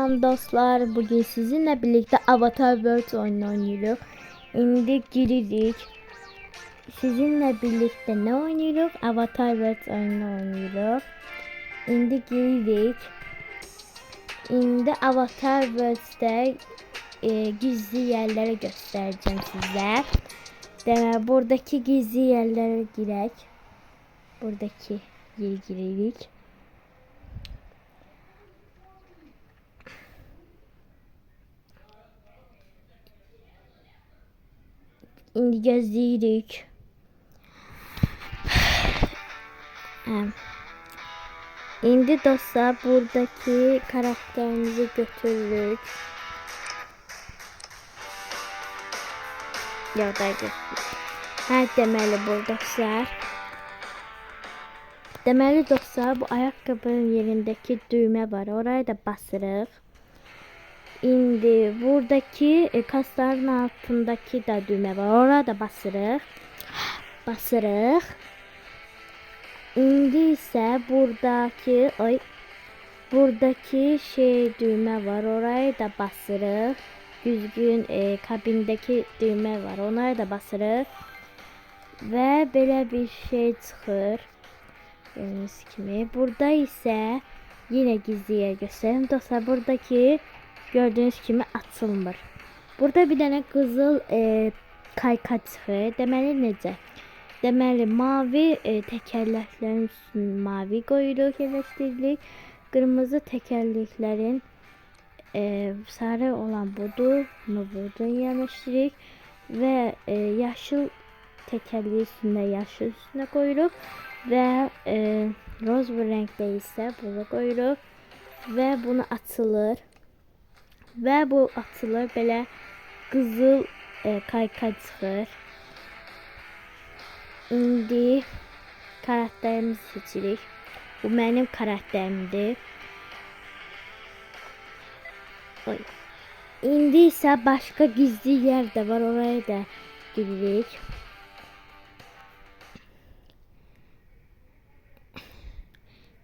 Selam dostlar. Bugün sizinle birlikte Avatar World oyunu oynuyoruz. Şimdi giririk. Sizinle birlikte ne oynuyoruz? Avatar World oyunu oynuyoruz. Şimdi giririk. Şimdi Avatar World'de gizli yerleri göstereceğim size. Buradaki gizli yerlere girek. Buradaki yeri giririk. Şimdi gözlüyoruz. Şimdi dostlar buradaki karakterimizi götürürük. Yoldaydı. Deməli bu dostlar. Deməli dostlar bu ayakkabının yerindeki düğme var. Oraya da basırıq. Şimdi buradaki kasların altındaki da düğme var. Oraya da basırıq. Şimdi ise buradaki düğme var. Oraya da basırıq. Düzgün kabindeki düğme var. Onlara da basırıq. Ve böyle bir şey çıxır. Gördüğünüz kimi. Burada ise yine gizliye göstereyim. Dostlar buradaki gördüğünüz kimi açılmır. Burada bir tane kızıl kayka çıxır. Deməli necə? Deməli mavi tekerleklerin üstünü mavi koyuruq, yerləşdiririk. Kırmızı tekerleklerin sarı olan budur. Bunu burada yerləşdiririk. Ve yaşıl tekerleği üstünde yaşıl üstüne koyuruq. Ve roz bir renkte ise bunu koyuruq. Ve bunu atılır. Ve bu atılır böyle kızıl kayka çıxır. İndi karakterimizi seçirik. Bu benim karakterimdir. İndi ise başka gizli yer de var. Oraya da giririk.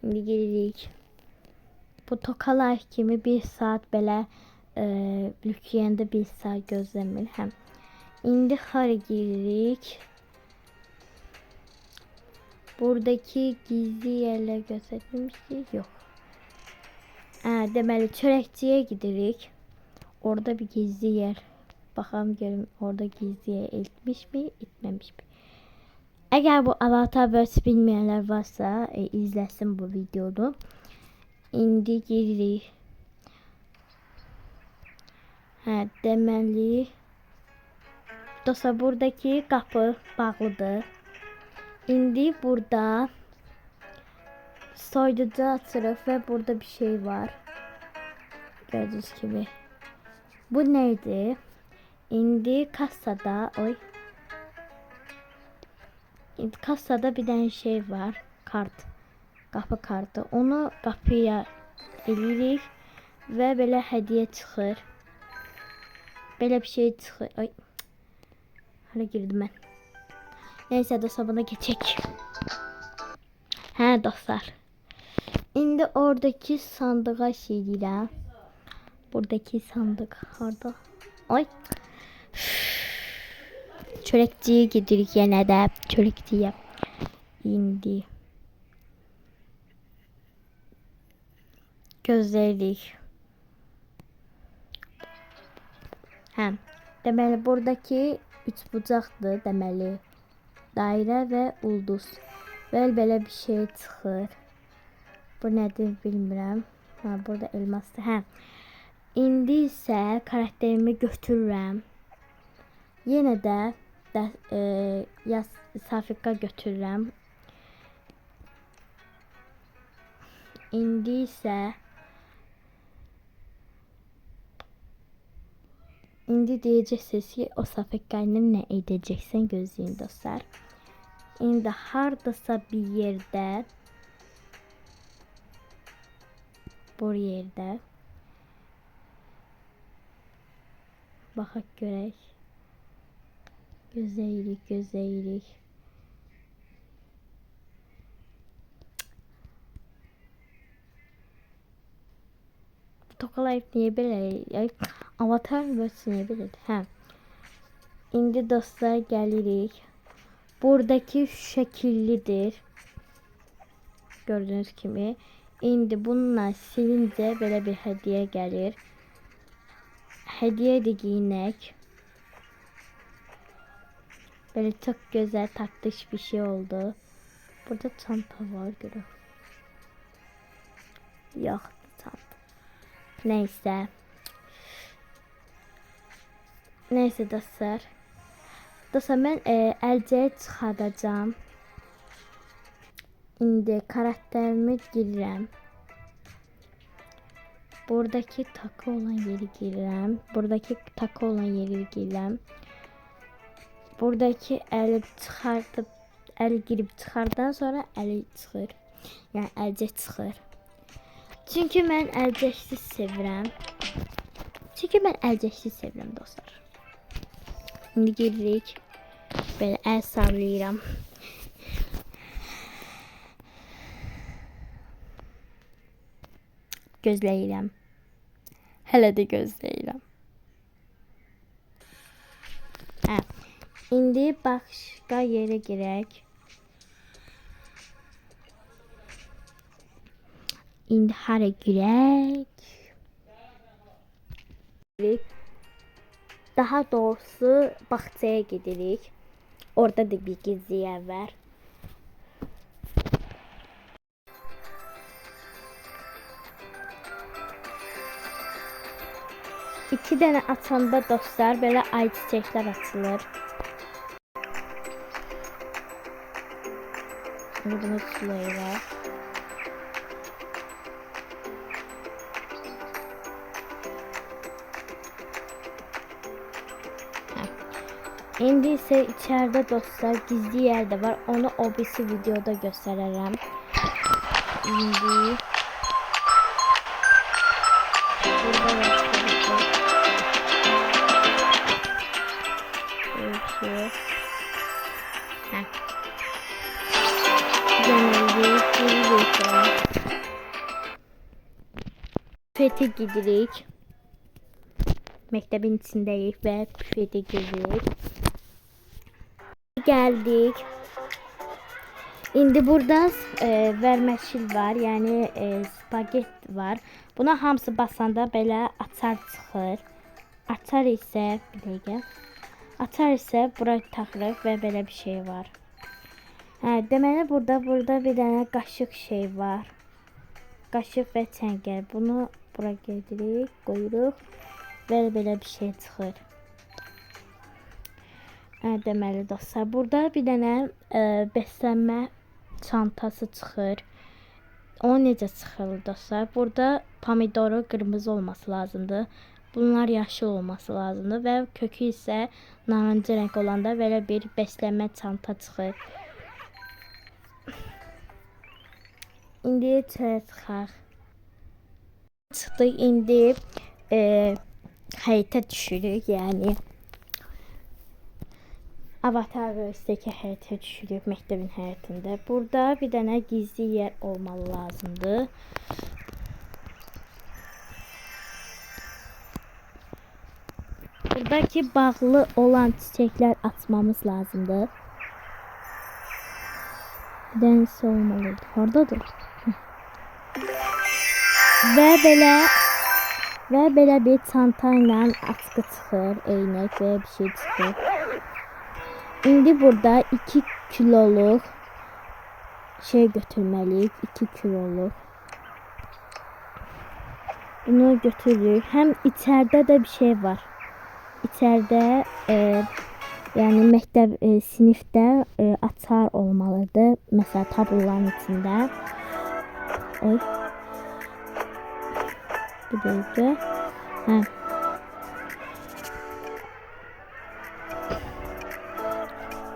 Şimdi giririk. Bu tokalar kimi bir saat belə lüküyəndə bir saat gözləmir. İndi hara giririk. Buradaki gizli yerler göstermiştik. Yok. Deməli çörəkçiyə gidirik. Orada bir gizli yer. Bakalım görüm orada gizli yer etmiş mi, etmemiş mi? Eğer bu Avatar World bilmeyenler varsa izlesin bu videoyu. İndi giririk. Deməli dostlar buradaki kapı bağlıdır. İndi burada soyducu açırıq ve burada bir şey var. Gördüğünüz gibi. Bu neydi? İndi kasada kasada bir tane şey var. Kart. Kapı kartı. Onu kapıya eləyirik ve böyle hediye çıxır. Böyle bir şey çıxır. Hala girdim ben. Neyse dostlar buna geçek. Dostlar. İndi oradaki sandığa şey deyirəm. Buradaki sandık harda? Çörəkçiyə gidirik yenə də. Çörəkçiyə. İndi. Gözləyirik. Deməli buradaki üç bucaqdır. Deməli dairə və ulduz. Belə bir şey çıxır. Bu nədir bilmirəm. Burada elmasdır. İndi isə karakterimi götürürəm. Yenə də Safika götürürəm. İndi deyəcəksiniz ki o Safika ilə nə edəcəksən gözləyin dostlar. İndi hardasa bir yerde bu yerde baxaq görək. Gözləyirik. Tokalayıb niyə belə? Ay, avatar böyüsü niyə belədir? Hə. İndi dostlar gəlirik. Buradakı şəkillidir. Gördüğünüz kimi. İndi bununla silince belə bir hediye gəlir. Hediye de giyinek. Böyle çok güzel tatlış bir şey oldu. Burada çanta var görün. Yok çanta. Neyse. Neyse dostlar. Dostlar ben əlcəyə çıxardacağım. İndi karakterimi girirəm. Buradaki takı olan yeri girirəm. Buradaki takı olan yeri girirəm. Buradaki əli çıxardıb, əli girib çıxardan sonra əli çıxır. Yəni əlcək çıxır. Çünki mən əlcəksiz sevirəm. Dostlar. İndi giririk. Belə əl sallayıram. Gözləyirəm. Hələ də gözləyirəm. Hə. İndi başqa yerə girək. İndi hara girək? Daha doğrusu bağçaya gidirik. Orada da bir gizli yer var. İki dənə açanda dostlar belə ay çiçəklər açılır. Bunu sulayırlar. İndi ise içeride dostlar gizli yerde var. Onu o birisi videoda göstereceğim. İndi burada yapıyoruz. Böyle Büfete gidirik. Mektebin içindeyiz ve büfete gidirik. Geldik. İndi burada verməşil var, yani spaget var. Buna hamısı basanda belə açar çıxır. Açar isə bir dəqiqə. Açar isə bura taxırıq və belə bir şey var. Hə, deməli burada bir dənə qaşıq şey var. Qaşıq və çəngəl. Bunu bura gedirik, qoyuruq və belə bir şey çıxır. Hə, deməli dostlar, burada bir dənə bəslənmə çantası çıxır. O necə çıxır dostlar? Burada pomidoru qırmızı olması lazımdır. Bunlar yaşıl olması lazımdır və kökü isə narıncı renk olanda belə bir bəslənmə çanta çıxır. İndi çaya çıxaq. Çıxdıq, indi həyətə düşürük, yəni Avatar Verse'deki həyətə düşürük, məktəbin həyətində. Burada bir dənə gizli yer olmalı lazımdır. Buradaki bağlı olan çiçekler açmamız lazımdır. Bir dənəsi olmalıydı. Oradadır. Və belə bir çanta ilə askı çıxır, eynək və bir şey çıxır. İndi burada 2 kiloluk şey götürməliyik. 2 kiloluk. Bunu götürürük. Hem içeride de bir şey var. İçeride yani məktəb sinifdə açar olmalıdır. Mesela tabloların içində. Oy. Bir dəqiqə. Hə.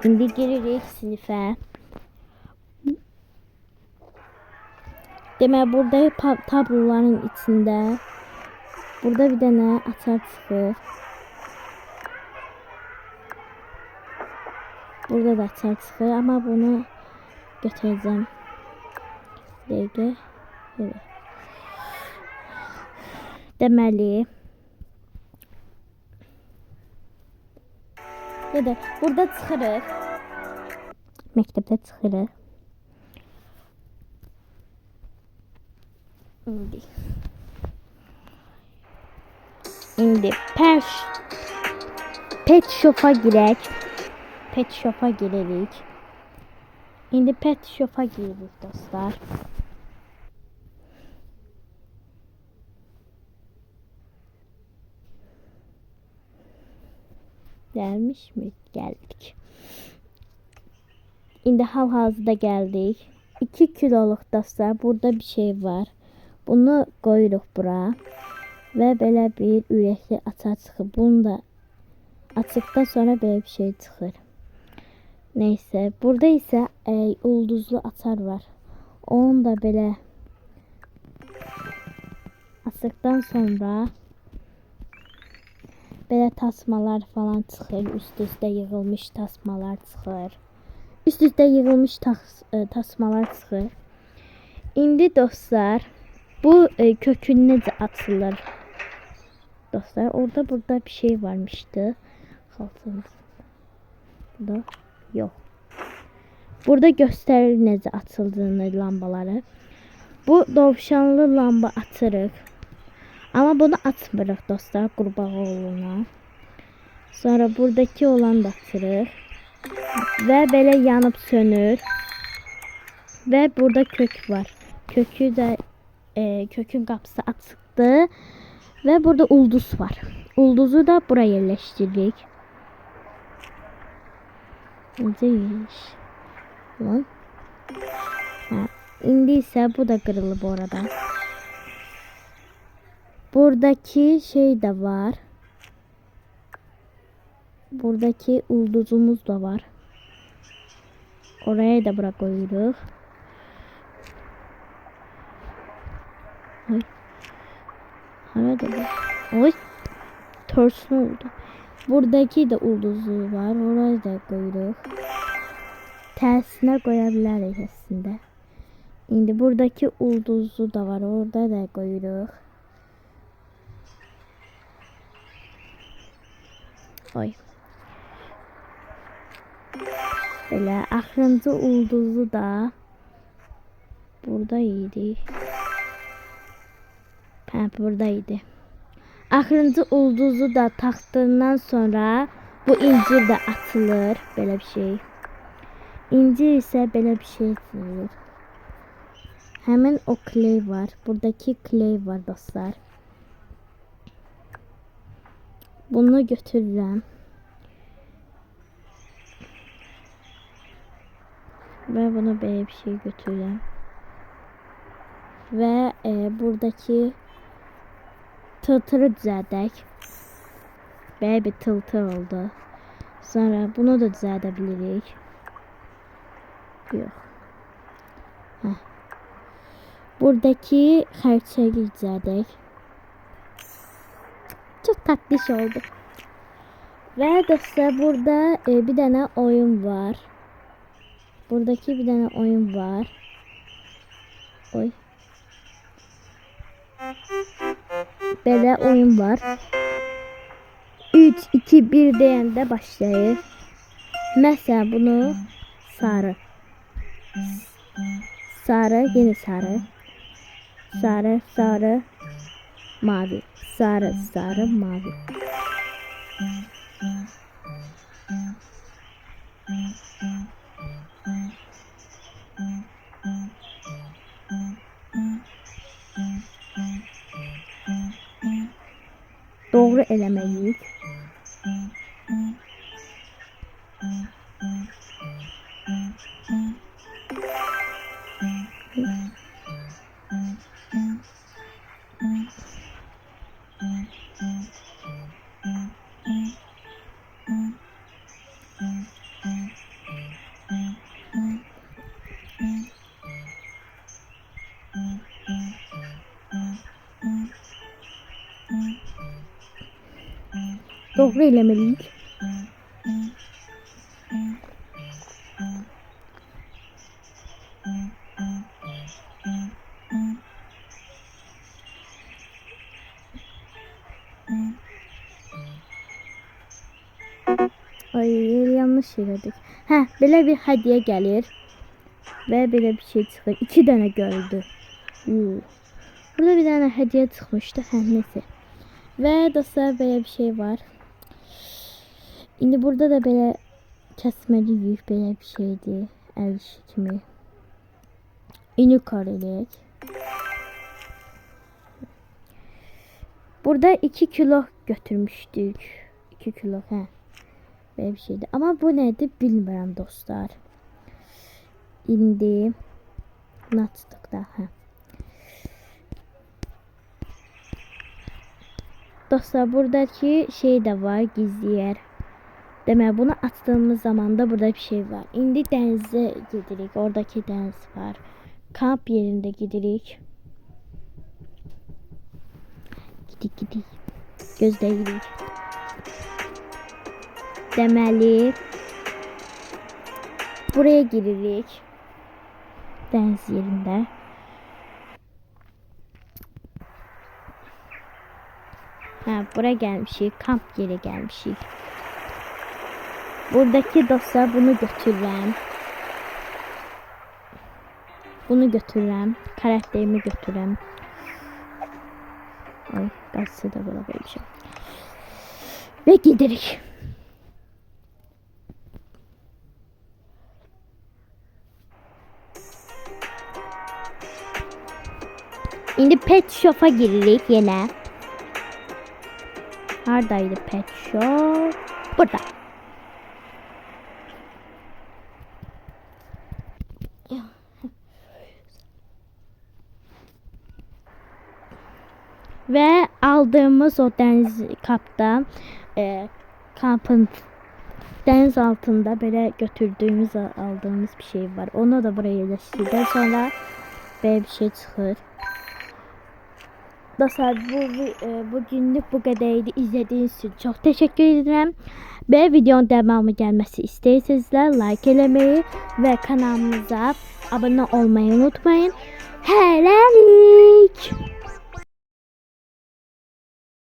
İndi giririk sinifə. Demək burada tabloların içində burada bir dənə açar çıxır. Burada da açar çıxır, amma bunu götürəcəm. Bir dəqiqə. Evet. Deməli, ya da burada çıxırıq. Məktəbdə çıxırıq. İndi pet shop'a girək. Pet shop'a girerik. İndi pet shop'a giririk dostlar. Gelmiş mi? Geldik. İndi hal-hazırda geldik. 2 kiloluk dostlar. Burada bir şey var. Bunu koyuruq bura. Ve belə bir ürəkli açar çıxır. Bunu da açıqdan sonra belə bir şey çıxır. Neyse. Burada ise ulduzlu açar var. Onu da belə açıqdan sonra belə tasmalar falan çıxır. Üst-üstə yığılmış tasmalar çıxır. Üst-üstə yığılmış tasmalar çıxır. İndi dostlar, bu kökün necə açılır? Dostlar, burada bir şey varmıştı. Burada yok. Burada gösterir necə açıldığını lambaları. Bu dovşanlı lamba açırıq. Ama bunu açmırıq dostlar, qurbağa oğluna. Sonra buradaki olan da açırıq. Ve belə yanıp sönür. Ve burada kök var. Kökü de kökün qapısı açıqdır. Ve burada ulduz var. Ulduzu da buraya yerleştirdik. Necəymiş? Lan. İndi ise bu da kırıldı bu arada. Buradaki şey de var. Buradaki ulduzumuz da var. Oraya da bırak koyuyoruz. Ay. Nerede bu? Oy. Ters oldu. Buradaki de ulduzu var. Oraya da koyuyoruz. Tersine koyabiliriz aslında. Şimdi buradaki ulduzu da var. Orada da koyuyoruz. Oy. Böyle axırıncı ulduzu da buradaydı. Buradaydı. Axırıncı ulduzu da taktığından sonra bu incir de atılır. Böyle bir şey. İncir ise böyle bir şey atılır. Hemen o clay var. Buradaki clay var dostlar. Bunu götürürüm. Ve bunu böyle bir şey götürürüm. Ve buradaki tıltırı düzeltdik. Böyle bir tıltır oldu. Sonra bunu da düzeltebiliriz. Yok. Heh. Buradaki xərçəyi düzeltdik. Çok tatlış oldu. Ve dostlar burada bir tane oyun var. Buradaki bir tane oyun var. Oy. Böyle oyun var. 3, 2, 1 deyəndə başlayır. Mesela bunu sarı. Sarı, yeni sarı. Sarı, sarı, mavi. Sarı, sarı, mavi. Doğru eləməliyik. Doğru eləməliyik. Ay, yanlış elədik. Hə, belə bir hədiyyə gəlir və belə bir şey çıxır. 2 dənə gördü. Burada bir dənə hədiyyə çıxmışdı. Hə, nəsə. Və dostlar, belə bir şey var. İndi burada da belə kəsməli yük belə bir şeydir. Əl işi kimi. Unicorn eləyək. Burada 2 kilo götürmüşdük. 2 kilo, hə. Böyle bir şeydi. Ama bu nedir bilmiyorum dostlar. İndi bunu açtık da. Dostlar, buradaki şey de var, gizli yer. Demek bunu açtığımız zaman da burada bir şey var. İndi denize gidirik. Oradaki deniz var. Kamp yerinde gidirik. Gidik. Gözləyirik. Deməli buraya giririk. Deniz yerinde. Ha, buraya gelmişik. Kamp yeri gelmişik. Buradaki dostlar bunu götürürəm. Bunu götürürəm. Karakterimi götürürəm. Ay, qaçsı da bura vermişəm. Ve gidirik. İndi pet shop'a giririk yine. Neredeydi pet shop? Burada. Ve aldığımız o deniz kapta kampın deniz altında böyle götürdüğümüz aldığımız bir şey var. Onu da buraya yerleştirdikten sonra böyle bir şey çıxır. Dostlar, bugünlük bu qədəriydi. İzlədiyiniz üçün çox təşəkkür edirəm. Və videonun devamı gəlməsi istəyirsinizlər, like eləməyi və kanalımıza abunə olmayı unutmayın. Hələlik.